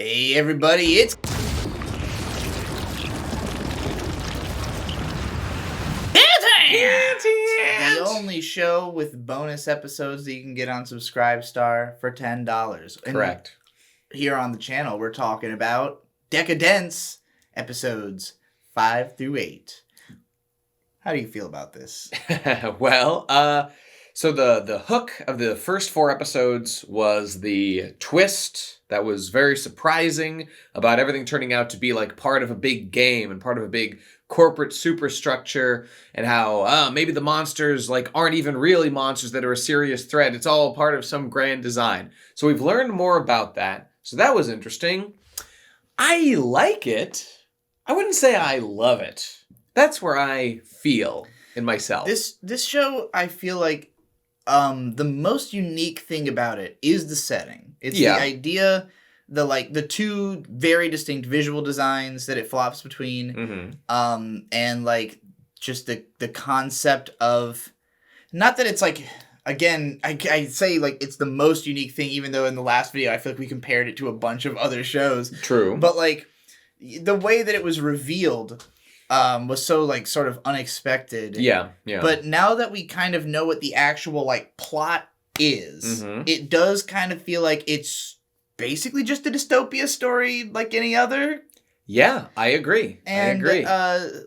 Hey everybody, it's KHANTEHNT! The only show with bonus episodes that you can get on Subscribestar for $10. Correct. And here on the channel, we're talking about Deca-Dence episodes 5 through 8. How do you feel about this? So the hook of the first 4 episodes was the twist that was very surprising about everything turning out to be like part of a big game and part of a big corporate superstructure, and how maybe the monsters like aren't even really monsters that are a serious threat. It's all part of some grand design. So we've learned more about that. So that was interesting. I like it. I wouldn't say I love it. That's where I feel in myself. This show, I feel like the most unique thing about it is the setting. It's the idea, the two very distinct visual designs that it flops between, and like just the concept of, not that it's like, again, I say like it's the most unique thing, even though in the last video I feel like we compared it to a bunch of other shows. True. But like the way that it was revealed was so like sort of unexpected. Yeah. But now that we kind of know what the actual like plot is, it does kind of feel like it's basically just a dystopia story like any other. Yeah, I agree. And,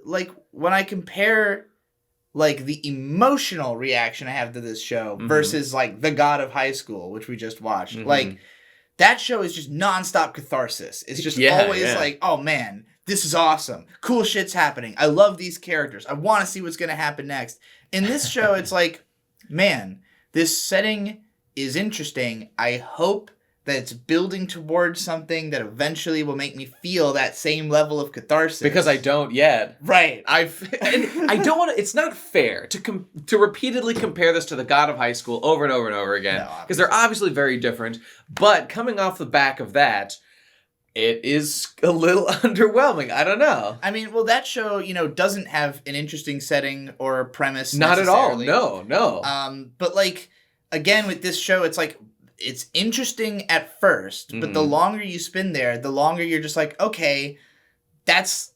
like when I compare like the emotional reaction I have to this show versus like The God of High School, which we just watched, like that show is just nonstop catharsis. It's just always like, oh man, this is awesome. Cool shit's happening. I love these characters. I want to see what's going to happen next. In this show, it's like, man, this setting is interesting. I hope that it's building towards something that eventually will make me feel that same level of catharsis. Because I don't yet. Right. I don't want to. It's not fair to repeatedly compare this to The God of High School over and over and over again, because they're obviously very different. But coming off the back of that, it is a little underwhelming. I don't know. I mean, well, that show, doesn't have an interesting setting or premise. Not at all. No. But like, again, with this show, it's like, it's interesting at first, but the longer you spend there, the longer you're just like, okay, that's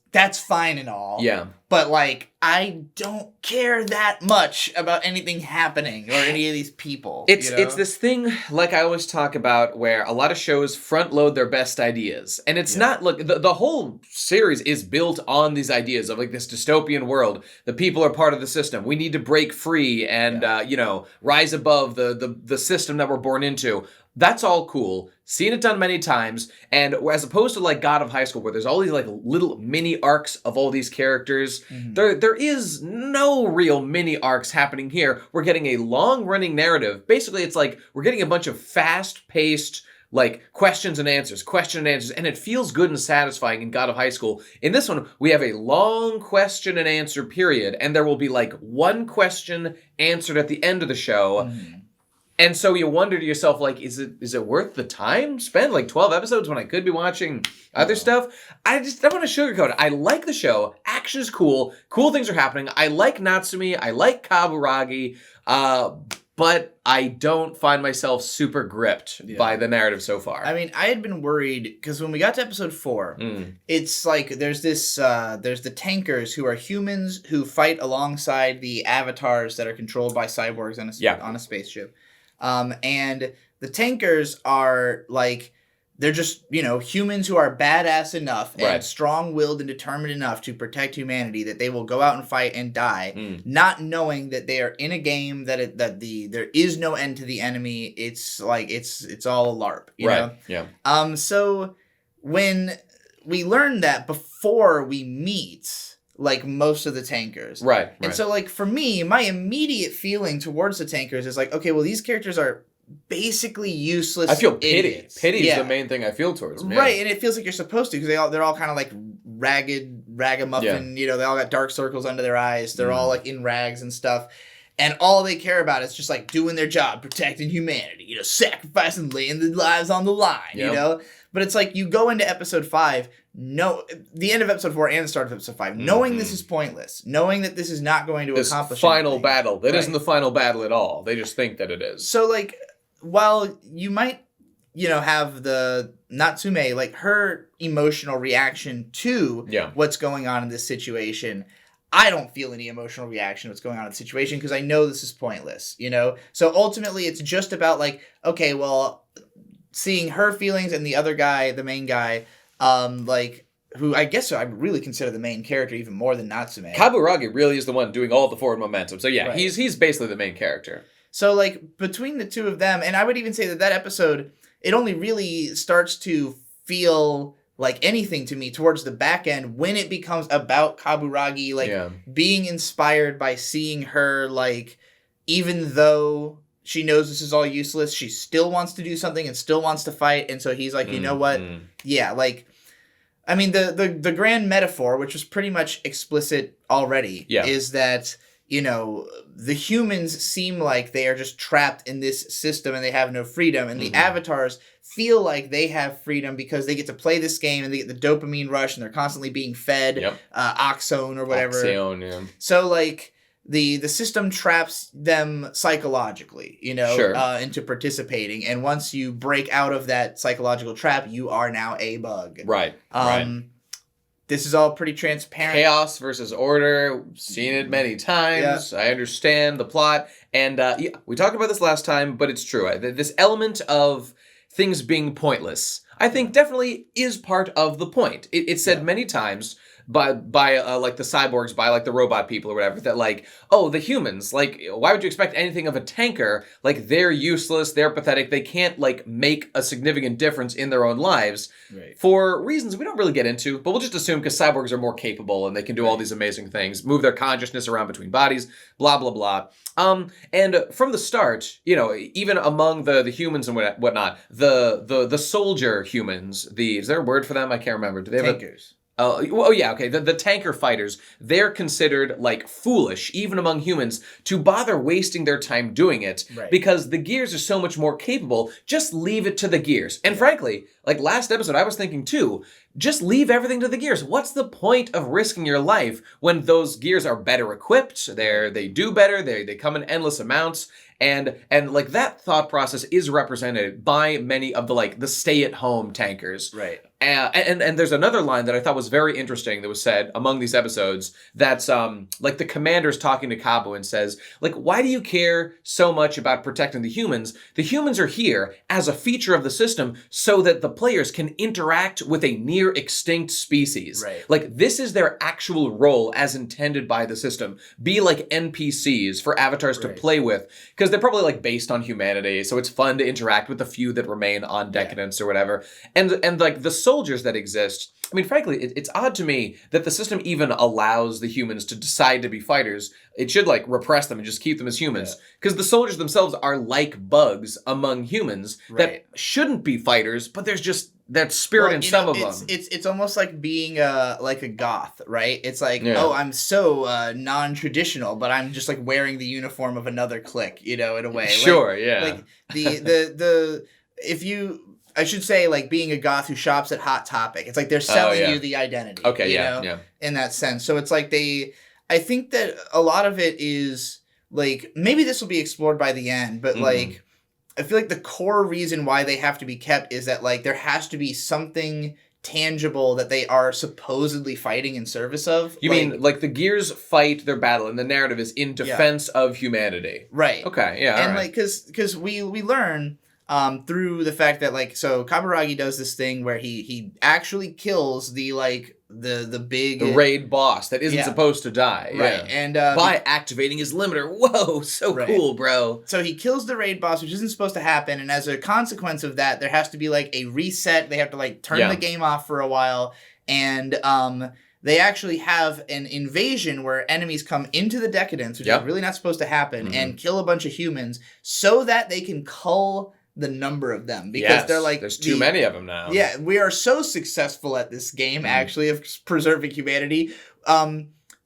fine and all. Yeah. But like, I don't care that much about anything happening or any of these people. It's this thing, like I always talk about, where a lot of shows front load their best ideas. And it's not, look, the whole series is built on these ideas of like this dystopian world. The people are part of the system. We need to break free and, rise above the system that we're born into. That's all cool. Seen it done many times. And as opposed to like God of High School, where there's all these like little mini arcs of all these characters, there is no real mini arcs happening here. We're getting a long-running narrative. Basically, it's like we're getting a bunch of fast-paced like questions and answers, and it feels good and satisfying in God of High School. In this one, we have a long question and answer period, and there will be like one question answered at the end of the show. And so you wonder to yourself, like, is it worth the time spent? Like 12 episodes when I could be watching other stuff? I don't want to sugarcoat it. I like the show. Action is cool. Cool things are happening. I like Natsumi. I like Kaburagi. But I don't find myself super gripped by the narrative so far. I mean, I had been worried, because when we got to episode 4, it's like there's the tankers who are humans who fight alongside the avatars that are controlled by cyborgs on a spaceship. And the tankers are like, they're just, humans who are badass enough and strong-willed and determined enough to protect humanity that they will go out and fight and die, not knowing that they are in a game that there is no end to the enemy. It's like it's all a LARP, you know? Yeah. So when we learn that before we meet like most of the tankers. Right. And so like for me, my immediate feeling towards the tankers is like, okay, well these characters are basically useless. I feel pity. Idiots. Pity is the main thing I feel towards them. Right, and it feels like you're supposed to, because they're all kind of like ragamuffin, they all got dark circles under their eyes. They're all like in rags and stuff. And all they care about is just like doing their job, protecting humanity, sacrificing, laying their lives on the line, But it's like you go into episode 5, the end of episode 4 and the start of episode 5, knowing this is pointless, knowing that this is not going to accomplish final anything. Battle. That isn't the final battle at all. They just think that it is. So like, while you might have the Natsume, like, her emotional reaction to what's going on in this situation. I don't feel any emotional reaction to what's going on in the situation because I know this is pointless, So ultimately, it's just about, like, okay, well, seeing her feelings and the other guy, the main guy, like, who I guess I really consider the main character even more than Natsume. Kaburagi really is the one doing all the forward momentum. So yeah, he's basically the main character. So, like, between the two of them, and I would even say that episode, it only really starts to feel like anything to me towards the back end when it becomes about Kaburagi, like, being inspired by seeing her, like, even though she knows this is all useless, she still wants to do something and still wants to fight, and so he's like, you know what? Yeah, like, I mean, the grand metaphor, which was pretty much explicit already, is that, the humans seem like they are just trapped in this system and they have no freedom, and the avatars feel like they have freedom because they get to play this game and they get the dopamine rush and they're constantly being fed oxone or whatever. So, like, the system traps them psychologically, into participating. And once you break out of that psychological trap, you are now a bug. Right. This is all pretty transparent. Chaos versus order. Seen it many times. I understand the plot. And we talked about this last time, but it's true. This element of things being pointless, I think, definitely is part of the point. It's said many times by like the cyborgs, by like the robot people or whatever, that like, oh, the humans, like, why would you expect anything of a tanker? Like, they're useless, they're pathetic, they can't like make a significant difference in their own lives for reasons we don't really get into, but we'll just assume because cyborgs are more capable and they can do all these amazing things, move their consciousness around between bodies, blah, blah, blah. And from the start, even among the humans and whatnot, the soldier humans, is there a word for them? I can't remember. Do they have tankers? The tanker fighters, they're considered, like, foolish, even among humans, to bother wasting their time doing it, because the gears are so much more capable. Just leave it to the gears. And frankly, like last episode, I was thinking too, just leave everything to the gears. What's the point of risking your life when those gears are better equipped? They do better. They come in endless amounts. And like that thought process is represented by many of the stay-at-home tankers. Right. And there's another line that I thought was very interesting that was said among these episodes. That's like the commander's talking to Kabu and says, like, why do you care so much about protecting the humans? The humans are here as a feature of the system so that the players can interact with a near extinct species. Right. Like, this is their actual role as intended by the system. Be like NPCs for avatars to play with, because they're probably like based on humanity, so it's fun to interact with the few that remain on Deca-Dence or whatever. And like the soldiers that exist, I mean, frankly, it's odd to me that the system even allows the humans to decide to be fighters. It should, like, repress them and just keep them as humans. Because the soldiers themselves are like bugs among humans that shouldn't be fighters, but there's just that spirit in some of them. It's almost like being like a goth, right? It's like, oh, I'm so non-traditional, but I'm just, like, wearing the uniform of another clique, in a way. Sure, Like, if you... I should say, like, being a goth who shops at Hot Topic. It's like they're selling you the identity. Okay, in that sense. So it's like I think that a lot of it is, like, maybe this will be explored by the end, but, like, I feel like the core reason why they have to be kept is that, like, there has to be something tangible that they are supposedly fighting in service of. You mean, like, the gears fight their battle, and the narrative is in defense of humanity. Right. Okay, yeah, and, like, because we learn... through the fact that, like, so Kaburagi does this thing where he actually kills the big... The raid boss that isn't supposed to die. Right. And by activating his limiter. Whoa, so cool, bro. So he kills the raid boss, which isn't supposed to happen, and as a consequence of that, there has to be, like, a reset. They have to, like, turn the game off for a while, and they actually have an invasion where enemies come into the Deca-Dence, which is really not supposed to happen, and kill a bunch of humans so that they can cull the number of them, because they're like, there's too many of them now. Yeah, we are so successful at this game, actually, of preserving humanity.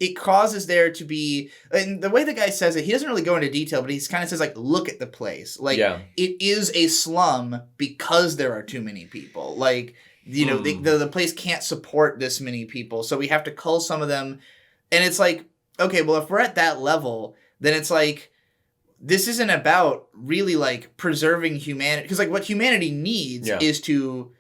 It causes there to be, and the way the guy says it, he doesn't really go into detail, but he kind of says, like, look at the place. Like, it is a slum because there are too many people. Like, the place can't support this many people, so we have to cull some of them. And it's like, okay, well, if we're at that level, then it's like, this isn't about really like preserving humanity, because like what humanity needs is to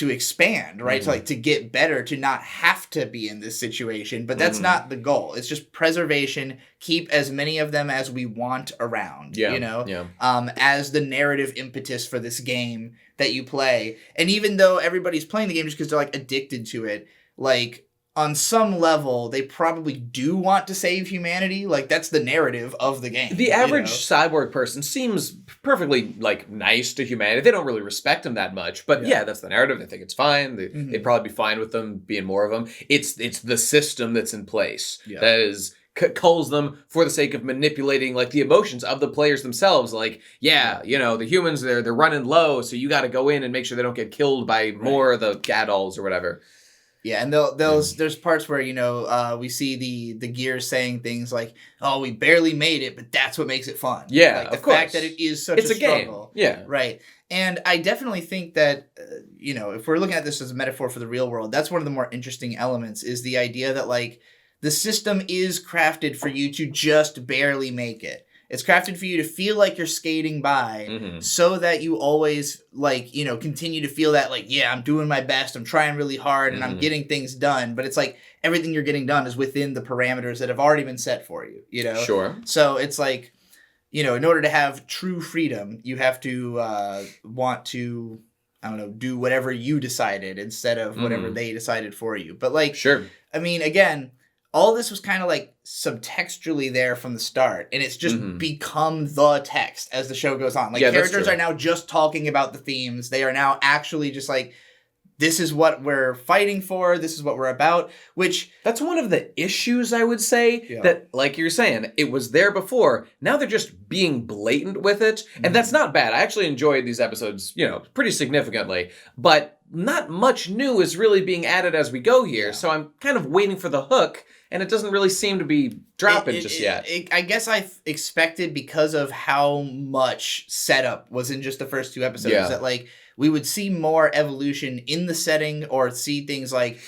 expand, right? To get better, to not have to be in this situation. But that's not the goal. It's just preservation. Keep as many of them as we want around, you know, as the narrative impetus for this game that you play. And even though everybody's playing the game just because they're like addicted to it, like on some level, they probably do want to save humanity. Like, that's the narrative of the game. The average cyborg person seems perfectly, like, nice to humanity. They don't really respect them that much. But, yeah that's the narrative. They think it's fine. They'd probably be fine with them being more of them. It's the system that's in place that is culls them for the sake of manipulating, like, the emotions of the players themselves. Like, you know, the humans, they're running low, so you got to go in and make sure they don't get killed by more of the gadolls or whatever. Yeah, and there's parts where, you know, we see the gears saying things like, "Oh, we barely made it, but that's what makes it fun." Yeah, like, the of course. fact that it is such a struggle. Game. Yeah, right. And I definitely think that, you know, if we're looking at this as a metaphor for the real world, that's one of the more interesting elements, is the idea that, like, the system is crafted for you to just barely make it. It's crafted for you to feel like you're skating by so that you always, like, you know, continue to feel that, like, yeah, I'm doing my best, I'm trying really hard, and I'm getting things done. But it's like everything you're getting done is within the parameters that have already been set for you, you know? Sure. So it's like, you know, in order to have true freedom, you have to want to, I don't know, do whatever you decided instead of whatever they decided for you. But, like, sure. I mean, again, all this was kind of like subtextually there from the start, and it's just become the text as the show goes on. Like, characters are now just talking about the themes. They are now actually just like, this is what we're fighting for. This is what we're about, which... That's one of the issues, I would say, that, like you're saying, it was there before. Now they're just being blatant with it, and that's not bad. I actually enjoyed these episodes, you know, pretty significantly, but not much new is really being added as we go here, so I'm kind of waiting for the hook, and it doesn't really seem to be dropping just yet. I guess I expected, because of how much setup was in just the first two episodes, that, like, we would see more evolution in the setting, or see things like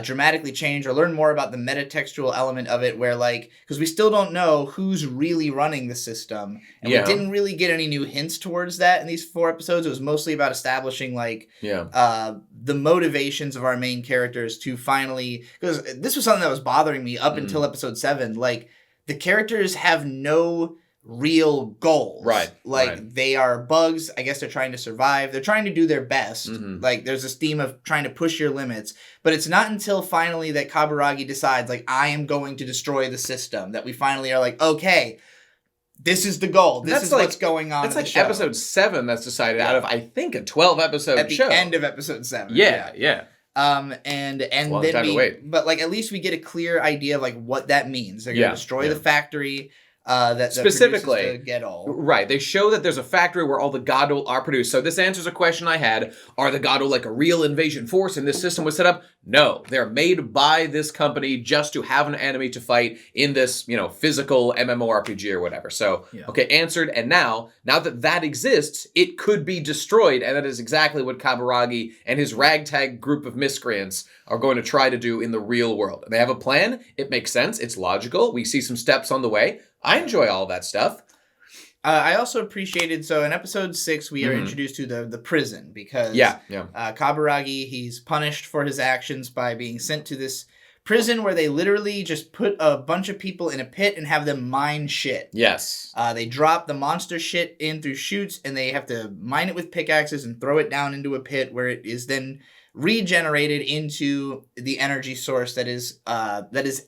dramatically change, or learn more about the metatextual element of it, where, like, because we still don't know who's really running the system, and we didn't really get any new hints towards that in these 4 episodes. It was mostly about establishing, like, the motivations of our main characters to finally, because this was something that was bothering me up until episode 7. Like, the characters have no real goals. Right. Like, they are bugs. I guess they're trying to survive. They're trying to do their best. Like, there's this theme of trying to push your limits. But it's not until finally that Kaburagi decides, like, I am going to destroy the system, that we finally are like, okay, this is the goal. This is like, what's going on. That's in like the show. episode 7 that's decided out of, I think, a 12-episode show. At the end of episode 7. Yeah. And then but, like, at least we get a clear idea of, like, what that means. They're going to destroy the factory. That specifically the Gadol. Right. They show that there's a factory where all the Gadol are produced. So this answers a question I had. Are the Gadol like a real invasion force and this system was set up? No. They're made by this company just to have an enemy to fight in this, you know, physical MMORPG or whatever. So, okay, answered. And now that exists, it could be destroyed. And that is exactly what Kaburagi and his ragtag group of miscreants are going to try to do in the real world. And they have a plan. It makes sense. It's logical. We see some steps on the way. I enjoy all that stuff. I also appreciated, so in episode 6, we are introduced to the prison, because Kaburagi, he's punished for his actions by being sent to this prison where they literally just put a bunch of people in a pit and have them mine shit. Yes. They drop the monster shit in through chutes, and they have to mine it with pickaxes and throw it down into a pit where it is then regenerated into the energy source that is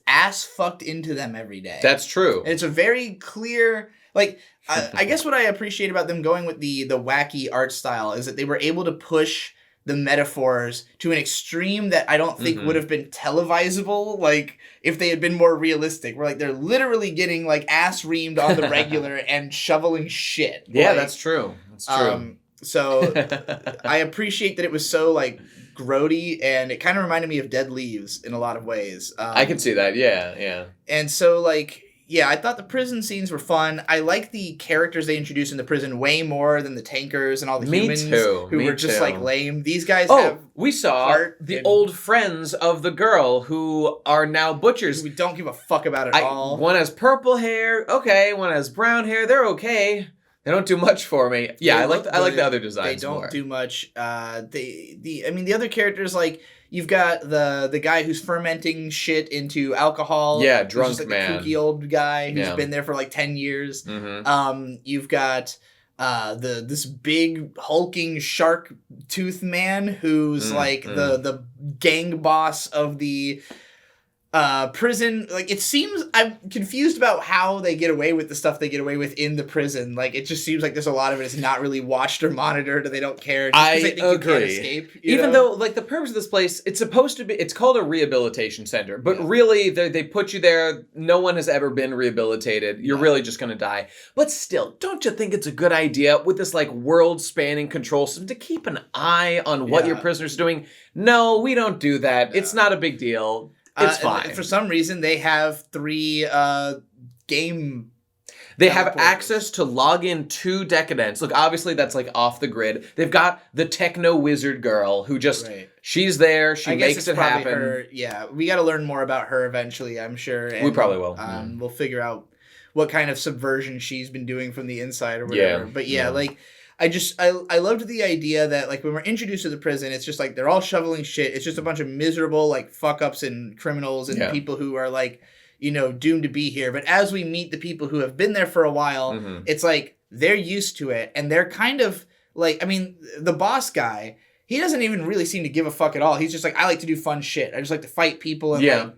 ass fucked into them every day. That's true. And it's a very clear, like, I guess what I appreciate about them going with the wacky art style is that they were able to push the metaphors to an extreme that I don't think would have been televisable, like, if they had been more realistic. Where, like, they're literally getting, like, ass reamed on the regular and shoveling shit. Yeah, like, that's true. That's true. So I appreciate that it was so, like, grody, and it kind of reminded me of Dead Leaves in a lot of ways. I can see that, yeah. And so, like, I thought the prison scenes were fun. I like the characters they introduced in the prison way more than the tankers and all the humans who were just like lame. These guys we saw the old friends of the girl who are now butchers. We don't give a fuck about it at all. One has purple hair, okay. One has brown hair, they're okay. They don't do much for me. Yeah, I like the other designs more. They don't do much. The other characters, like, you've got the guy who's fermenting shit into alcohol. Yeah, drunk just, like, man. The kooky old guy who's been there for like 10 years. Mm-hmm. You've got this big hulking shark tooth man who's the gang boss of the prison. Like, it seems I'm confused about how they get away with the stuff they get away with in the prison. Like, it just seems like there's a lot of it is not really watched or monitored, and they don't care. I think agree. You can't escape, even though, like, the purpose of this place, it's supposed to be, it's called a rehabilitation center, but really they put you there. No one has ever been rehabilitated. You're really just gonna die. But still, don't you think it's a good idea with this like world-spanning control system to keep an eye on what your prisoners are doing? No, we don't do that. It's not a big deal. It's fine. For some reason, they have 3 game... They have access to log in to Deca-Dence. Look, obviously that's like off the grid. They've got the techno wizard girl who just... Right. She's there. She makes it happen. Her, we got to learn more about her eventually, I'm sure. And, we probably will. We'll figure out what kind of subversion she's been doing from the inside or whatever. But like... I loved the idea that, like, when we're introduced to the prison, it's just like they're all shoveling shit. It's just a bunch of miserable, like, fuck-ups and criminals and people who are, like, doomed to be here. But as we meet the people who have been there for a while, it's like they're used to it. And they're kind of, like, I mean, the boss guy, he doesn't even really seem to give a fuck at all. He's just like, I like to do fun shit. I just like to fight people and, like,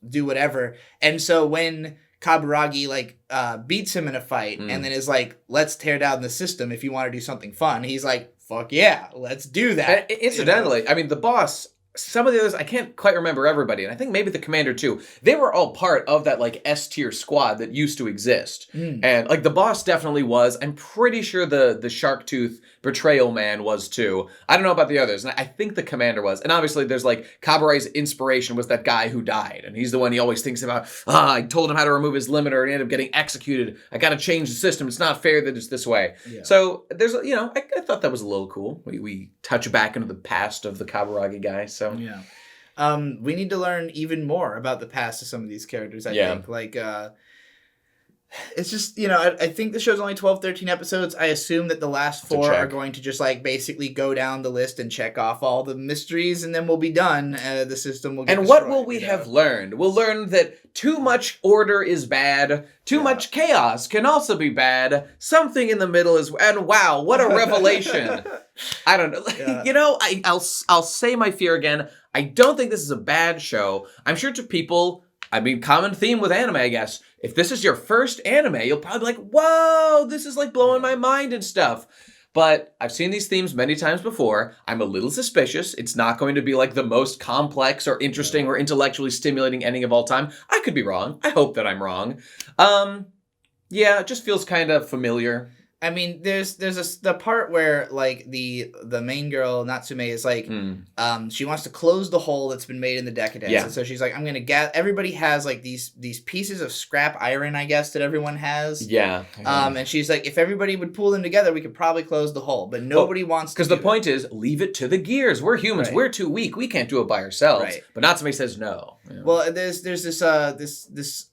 do whatever. And so when Kaburagi beats him in a fight and then is like, let's tear down the system if you want to do something fun. He's like, fuck yeah, let's do that. And incidentally, I mean, the boss, some of the others, I can't quite remember everybody, and I think maybe the commander too, they were all part of that like S-tier squad that used to exist. And like the boss definitely was. I'm pretty sure the shark tooth betrayal man was too. I don't know about the others, and I think the commander was. And obviously there's like Kaburagi's inspiration was that guy who died, and he's the one he always thinks about. I told him how to remove his limiter and he ended up getting executed. I gotta change the system. It's not fair that it's this way. So there's, I thought that was a little cool. We touch back into the past of the Kaburagi guy. So we need to learn even more about the past of some of these characters, I think. Like, it's just, I think the show's only 12, 13 episodes. I assume that the last 4 are going to just, like, basically go down the list and check off all the mysteries, and then we'll be done. The system will get destroyed. And what will we have learned? We'll learn that too much order is bad. Too much chaos can also be bad. Something in the middle is... And wow, what a revelation. I don't know. I'll say my fear again. I don't think this is a bad show. I'm sure to people... I mean, common theme with anime, I guess. If this is your first anime, you'll probably be like, whoa, this is like blowing my mind and stuff. But I've seen these themes many times before. I'm a little suspicious. It's not going to be like the most complex or interesting or intellectually stimulating ending of all time. I could be wrong. I hope that I'm wrong. It just feels kind of familiar. I mean, there's the part where, like, the main girl, Natsume, is like, she wants to close the hole that's been made in the Deca-Dence. And so she's like, I'm going to everybody has, like, these pieces of scrap iron, I guess, that everyone has. And she's like, if everybody would pull them together, we could probably close the hole. But nobody wants to. Because the point is, leave it to the gears. We're humans. We're too weak. We can't do it by ourselves. But Natsume says no. Well, there's this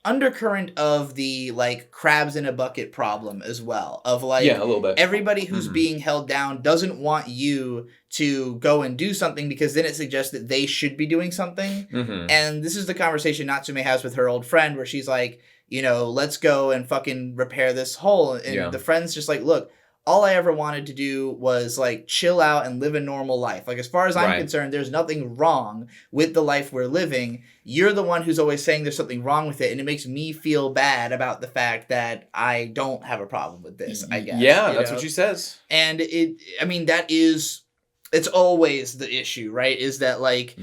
undercurrent of the, like, crabs in a bucket problem as well, of, like, a little bit. Everybody who's being held down doesn't want you to go and do something, because then it suggests that they should be doing something. And this is the conversation Natsume has with her old friend, where she's like, let's go and fucking repair this hole. And the friend's just like, look, all I ever wanted to do was, like, chill out and live a normal life. Like, as far as I'm concerned, there's nothing wrong with the life we're living. You're the one who's always saying there's something wrong with it, and it makes me feel bad about the fact that I don't have a problem with this, I guess. Yeah, that's what she says. And it's always the issue, right? Is that, like,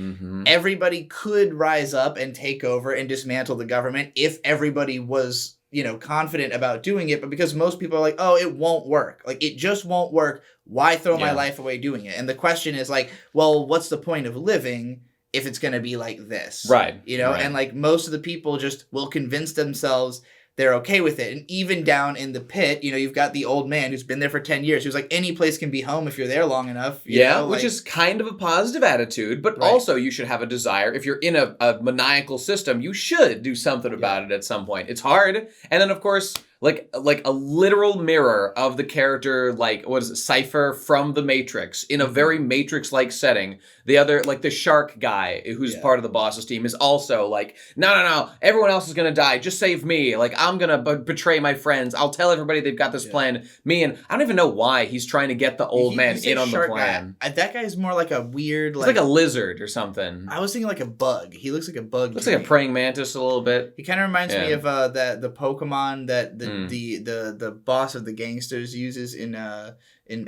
everybody could rise up and take over and dismantle the government if everybody was... confident about doing it, but because most people are like, oh, it won't work. Like, it just won't work. Why throw my life away doing it? And the question is like, well, what's the point of living if it's going to be like this. Right. You know, and like most of the people just will convince themselves they're okay with it. And even down in the pit, you know, you've got the old man who's been there for 10 years, who's like, any place can be home if you're there long enough. You know, which is kind of a positive attitude, but also you should have a desire. If you're in a maniacal system, you should do something about it at some point. It's hard. And then, of course, like a literal mirror of the character, like, what is it, Cypher from The Matrix, in a very Matrix-like setting. The other, like, the shark guy, who's part of the boss's team, is also like, no, everyone else is gonna die, just save me. Like, I'm gonna betray my friends. I'll tell everybody they've got this plan. Me, and I don't even know why he's trying to get the old man in on the plan. That guy's more like a weird, like... He's like a lizard or something. I was thinking like a bug. He looks like a bug. Looks like a praying mantis a little bit. He kind of reminds me of the Pokemon that the boss of the gangsters uses in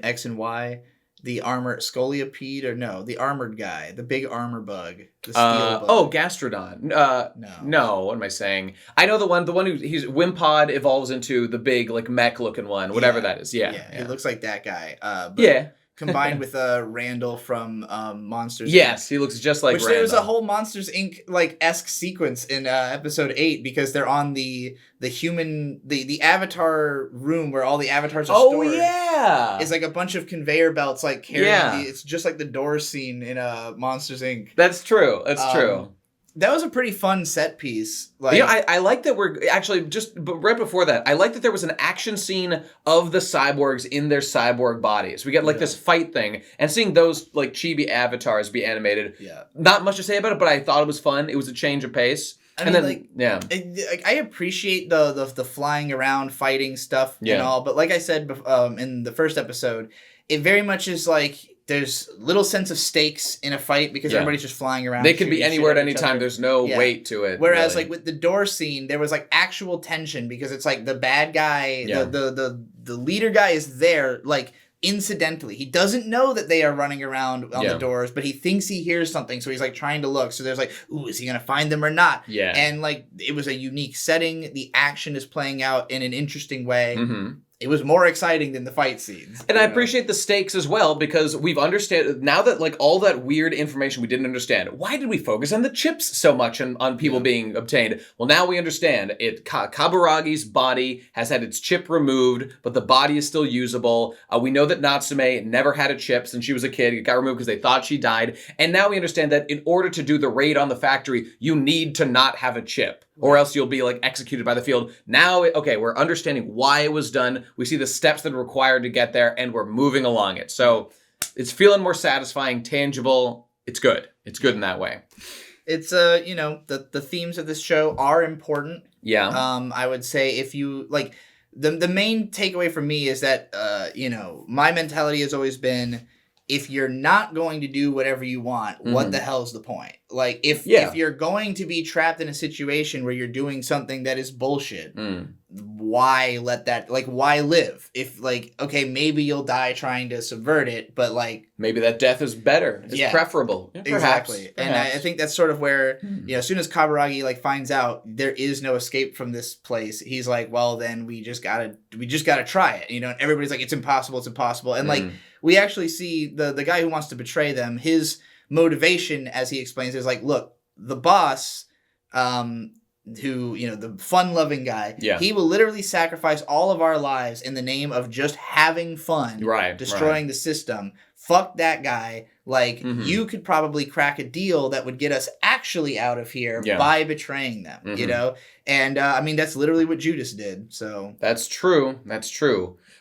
X and Y, the the armored guy, the big armor bug, the steel bug. Gastrodon. No, what am I saying? I know the one who Wimpod evolves into the big like mech looking one, whatever that is. Yeah, he looks like that guy. Combined with Randall from Monsters. Yes, he looks just like Randall. There was a whole Monsters Inc. like esque sequence in episode 8 because they're on the avatar room where all the avatars are stored. Oh yeah, it's like a bunch of conveyor belts like carrying. It's just like the Doors scene in Monsters Inc. That's true. That's true. That was a pretty fun set piece. Like, you know, I like that we're actually but right before that, I like that there was an action scene of the cyborgs in their cyborg bodies. We get like this fight thing, and seeing those like chibi avatars be animated. Yeah. Not much to say about it, but I thought it was fun. It was a change of pace. I appreciate the flying around fighting stuff and all, but like I said in the first episode, it very much is like there's little sense of stakes in a fight because everybody's just flying around. They can be anywhere at any time. There's no weight to it. Whereas like with the door scene, there was like actual tension because it's like the bad guy, the leader guy is there like incidentally. He doesn't know that they are running around on the doors, but he thinks he hears something, so he's like trying to look. So there's like, ooh, is he gonna find them or not? Yeah. And like it was a unique setting. The action is playing out in an interesting way. Mm-hmm. It was more exciting than the fight scenes. And I appreciate the stakes as well, because we've understand now that like all that weird information we didn't understand. Why did we focus on the chips so much and on people being obtained? Well, now we understand it. Kaburagi's body has had its chip removed, but the body is still usable. We know that Natsume never had a chip since she was a kid. It got removed because they thought she died. And now we understand that in order to do the raid on the factory, you need to not have a chip, or else you'll be like executed by the field. Now, we're understanding why it was done. We see the steps that are required to get there, and we're moving along it. So it's feeling more satisfying, tangible. It's good. It's good in that way. It's the themes of this show are important. Yeah. I would say if you like the main takeaway for me is that my mentality has always been, if you're not going to do whatever you want, what the hell's the point? Like, if you're going to be trapped in a situation where you're doing something that is bullshit, why live? If, like, okay, maybe you'll die trying to subvert it, but, like... Maybe that death is better. It's preferable. Yeah, exactly. And I think that's sort of where, as soon as Kaburagi, like, finds out there is no escape from this place, he's like, well, then we just gotta try it, and everybody's like, it's impossible. And, like, we actually see the guy who wants to betray them, his motivation, as he explains, is like, look, the boss, who, the fun-loving guy, he will literally sacrifice all of our lives in the name of just having fun, destroying the system. Fuck that guy. Like, you could probably crack a deal that would get us actually out of here by betraying them, And, that's literally what Judas did, so... That's true.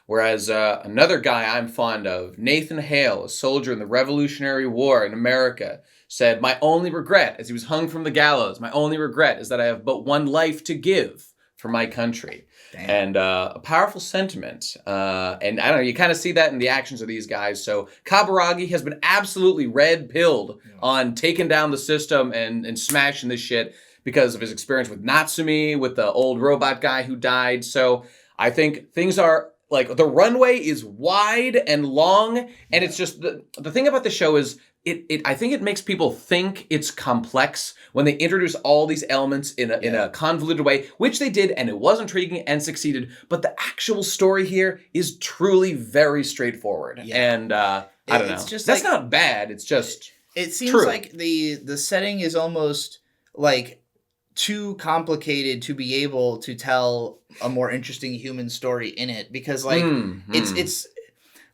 Whereas another guy I'm fond of, Nathan Hale, a soldier in the Revolutionary War in America, said, my only regret, as he was hung from the gallows, my only regret is that I have but one life to give for my country. Damn. And a powerful sentiment. And I don't know, you kind of see that in the actions of these guys. So Kaburagi has been absolutely red-pilled on taking down the system and smashing this shit because of his experience with Natsume, with the old robot guy who died. So I think things are... Like, the runway is wide and long, and it's just... The thing about the show is, I think it makes people think it's complex when they introduce all these elements in a convoluted way, which they did, and it was intriguing and succeeded. But the actual story here is truly very straightforward. Yeah. And, I don't know. Just that's not bad, it's just... It seems like the setting is almost like too complicated to be able to tell a more interesting human story in it, because like it's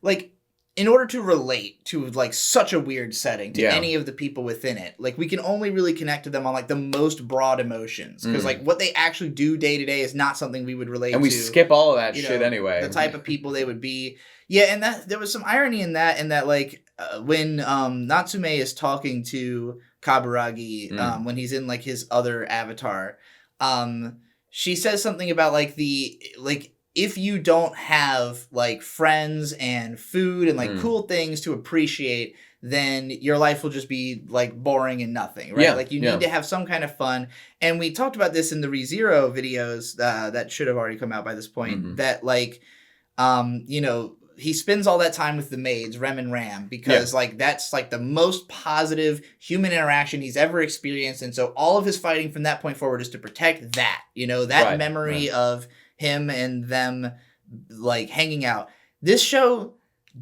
like, in order to relate to like such a weird setting to any of the people within it, like we can only really connect to them on like the most broad emotions, because like what they actually do day to day is not something we would relate to. And we skip all of that shit anyway. The type of people they would be. Yeah, and that there was some irony in that like when Natsume is talking to Kaburagi when he's in like his other avatar, she says something about like if you don't have like friends and food and like cool things to appreciate, then your life will just be like boring and nothing, right? Like you need to have some kind of fun. And we talked about this in the ReZero videos that should have already come out by this point, that like you know, he spends all that time with the maids, Rem and Ram, because like that's like the most positive human interaction he's ever experienced. And so all of his fighting from that point forward is to protect that, you know, that memory of him and them like hanging out. This show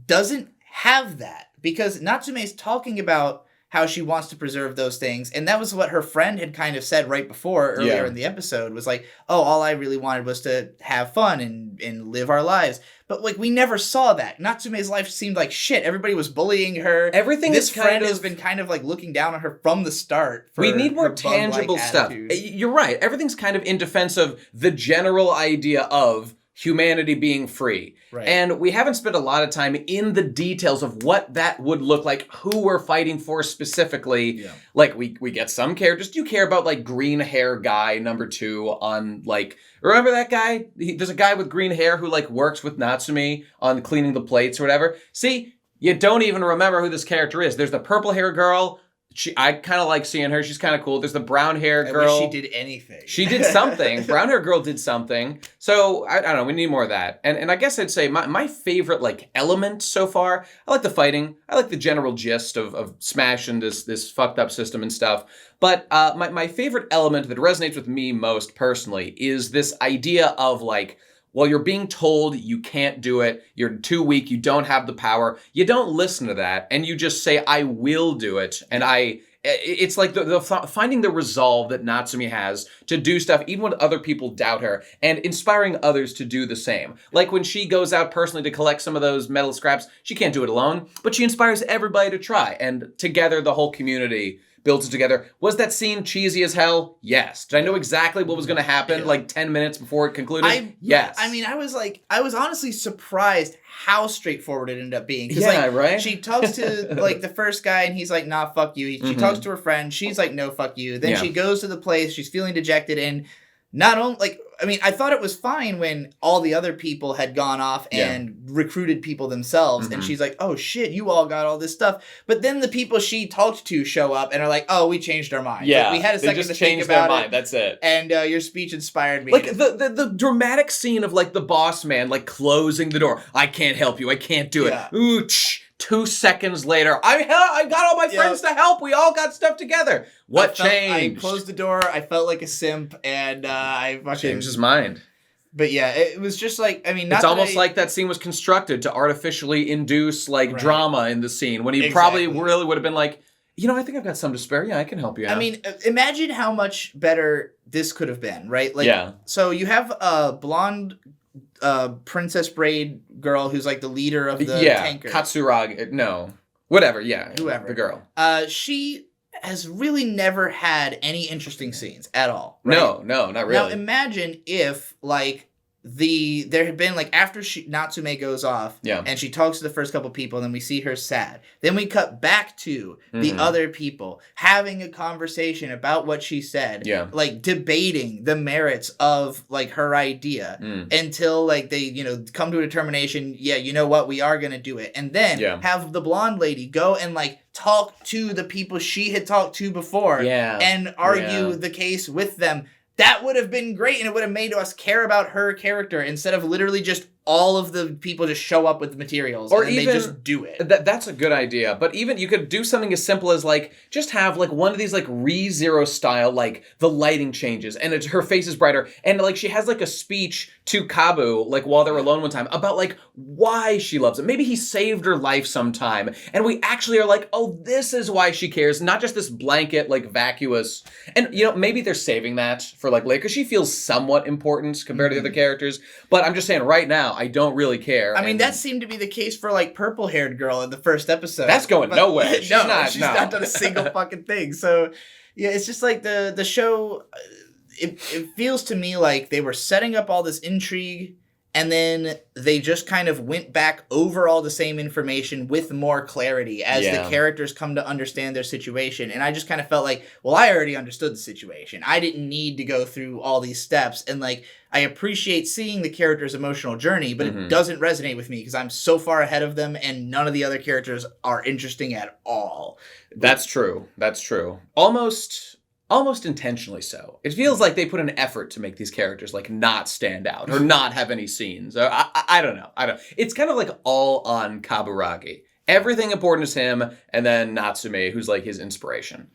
doesn't have that, because Natsume's talking about how she wants to preserve those things. And that was what her friend had kind of said right before, earlier in the episode, was like, oh, all I really wanted was to have fun and live our lives. But like, we never saw that. Natsume's life seemed like shit. Everybody was bullying her. This friend has been kind of like looking down on her from the start. We need more tangible stuff. You're right. Everything's kind of in defense of the general idea of humanity being free. Right. And we haven't spent a lot of time in the details of what that would look like, who we're fighting for specifically. Yeah. Like, we get some characters. Do you care about, like, green hair guy number 2 on, like... Remember that guy? There's a guy with green hair who, like, works with Natsume on cleaning the plates or whatever. See, you don't even remember who this character is. There's the purple hair girl. I kind of like seeing her. She's kind of cool. There's the brown hair girl. I wish she did anything. She did something. Brown hair girl did something. So, I don't know. We need more of that. And I guess I'd say my favorite, like, element so far, I like the fighting. I like the general gist of smashing this fucked up system and stuff. But my favorite element that resonates with me most personally is this idea of, like, well, you're being told you can't do it, you're too weak, you don't have the power, you don't listen to that, and you just say, I will do it. And it's like the finding the resolve that Natsume has to do stuff even when other people doubt her, and inspiring others to do the same. Like when she goes out personally to collect some of those metal scraps, she can't do it alone, but she inspires everybody to try, and together the whole community builds it together. Was that scene cheesy as hell? Yes. Did I know exactly what was going to happen like 10 minutes before it concluded? Yes. I mean, I was honestly surprised how straightforward it ended up being. Yeah, like, right? She talks to like the first guy and he's like, nah, fuck you. She talks to her friend. She's like, no, fuck you. Then she goes to the place. She's feeling dejected, and not only like, I mean, I thought it was fine when all the other people had gone off and recruited people themselves. And she's like, oh shit, you all got all this stuff. But then the people she talked to show up and are like, oh, we changed our minds. Yeah. Like, we had a second to think about their mind. That's it. And your speech inspired me. Like the dramatic scene of like the boss man, like closing the door. I can't help you. I can't do it. Ooh, 2 seconds later, I got all my friends to help. We all got stuff together. What changed? I closed the door. I felt like a simp, and I fucking changed his mind. But yeah, it was just like, I mean, it's almost like that scene was constructed to artificially induce like drama in the scene when he probably really would have been like, you know, I think I've got some to spare. Yeah, I can help you out. I mean, imagine how much better this could have been, right? Like, so you have a blonde Princess Braid girl who's like the leader of the tankers. Katsuragi. No. Whatever, whoever. The girl. She has really never had any interesting scenes at all. Right? No, not really. Now imagine if like there had been like after Natsume goes off and she talks to the first couple people and then we see her sad. Then we cut back to the other people having a conversation about what she said. Yeah. Like debating the merits of like her idea until like they, you know, come to a determination. Yeah, you know what? We are going to do it. And then have the blonde lady go and like talk to the people she had talked to before and argue the case with them. That would have been great, and it would have made us care about her character instead of literally just all of the people just show up with the materials and then they just do it. That's a good idea. But even you could do something as simple as like just have like one of these like ReZero style, like the lighting changes and her face is brighter. And like she has like a speech to Kabu, like while they're alone one time about like why she loves him. Maybe he saved her life sometime. And we actually are like, oh, this is why she cares. Not just this blanket, like vacuous. And you know, maybe they're saving that for like later because she feels somewhat important compared to the other characters. But I'm just saying right now, I don't really care. I mean, that seemed to be the case for like purple-haired girl in the first episode. That's going nowhere. She's not done a single fucking thing. So yeah, it's just like the show. It feels to me like they were setting up all this intrigue, and then they just kind of went back over all the same information with more clarity as the characters come to understand their situation. And I just kind of felt like, well, I already understood the situation. I didn't need to go through all these steps. And like, I appreciate seeing the character's emotional journey, but it doesn't resonate with me because I'm so far ahead of them and none of the other characters are interesting at all. That's true. That's true. Almost intentionally so. It feels like they put an effort to make these characters like not stand out or not have any scenes. I don't know. It's kind of like all on Kaburagi. Everything important is him, and then Natsume, who's like his inspiration.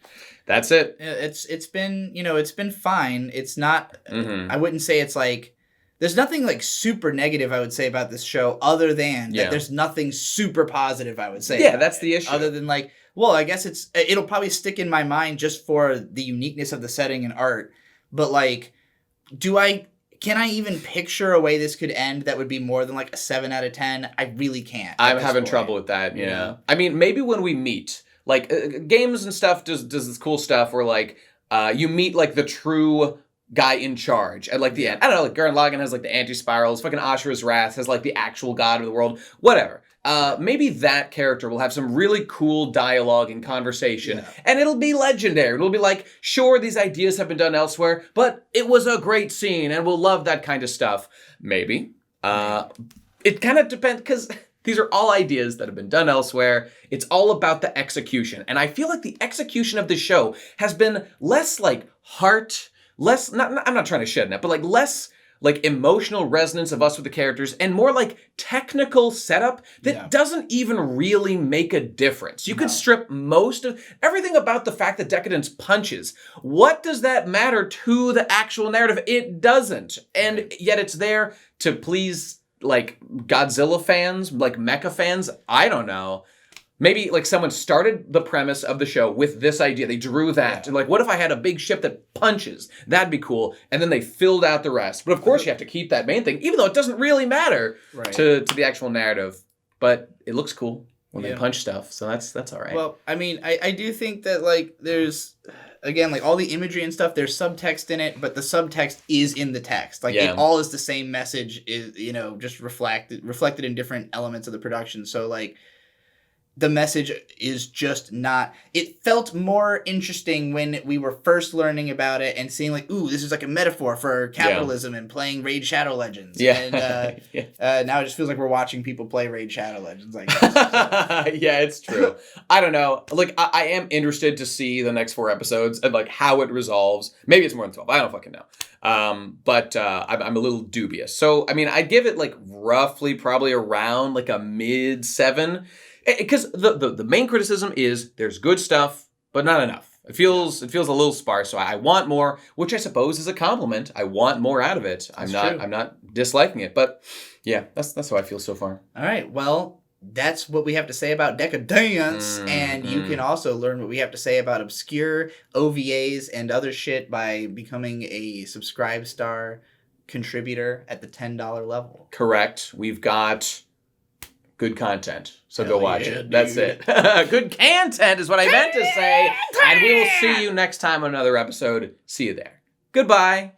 That's it. It's been fine. It's not. I wouldn't say it's like. There's nothing like super negative I would say about this show, other than that there's nothing super positive I would say. Yeah, that's the issue. Other than like. Well, I guess it'll probably stick in my mind just for the uniqueness of the setting and art. But like, can I even picture a way this could end that would be more than like a 7 out of 10? I really can't. I'm having trouble with that. Yeah. I mean, maybe when we meet, like games and stuff does this cool stuff where like you meet like the true guy in charge at like the end. I don't know, like Gurren Lagann has like the anti-spirals, fucking Ashura's Wrath has like the actual god of the world, whatever. Maybe that character will have some really cool dialogue and conversation, and it'll be legendary. It'll be like, sure, these ideas have been done elsewhere, but it was a great scene, and we'll love that kind of stuff. Maybe. It kind of depends, because these are all ideas that have been done elsewhere. It's all about the execution, and I feel like the execution of the show has been less like heart, less, I'm not trying to shed net, but like less like emotional resonance of us with the characters and more like technical setup that doesn't even really make a difference. You could strip most of everything about the fact that Deca-Dence punches. What does that matter to the actual narrative? It doesn't. And yet it's there to please like Godzilla fans, like mecha fans. I don't know. Maybe like someone started the premise of the show with this idea. They drew that. And like, what if I had a big ship that punches? That'd be cool. And then they filled out the rest. But of course you have to keep that main thing, even though it doesn't really matter to the actual narrative. But it looks cool when they punch stuff. So that's all right. Well, I mean, I do think that like there's, again, like all the imagery and stuff, there's subtext in it, but the subtext is in the text. Like it all is the same message, is just reflected in different elements of the production. So like, the message is just not... It felt more interesting when we were first learning about it and seeing like, ooh, this is like a metaphor for capitalism and playing Raid Shadow Legends. Yeah. And now it just feels like we're watching people play Raid Shadow Legends. Like yeah, it's true. I don't know. Like, I am interested to see the next 4 episodes and like how it resolves. Maybe it's more than 12. I don't fucking know. But I'm a little dubious. So, I mean, I'd give it like roughly probably around like a mid 7. Because the main criticism is there's good stuff, but not enough. It feels a little sparse. So I want more, which I suppose is a compliment. I want more out of it. I'm not disliking it, but yeah, that's how I feel so far. All right, well, that's what we have to say about Deca-Dence, and you can also learn what we have to say about obscure OVAs and other shit by becoming a Subscribe Star contributor at the $10 level. Correct. We've got good content. So go watch it. Dude. That's it. Good content is what I meant to say. And we will see you next time on another episode. See you there. Goodbye.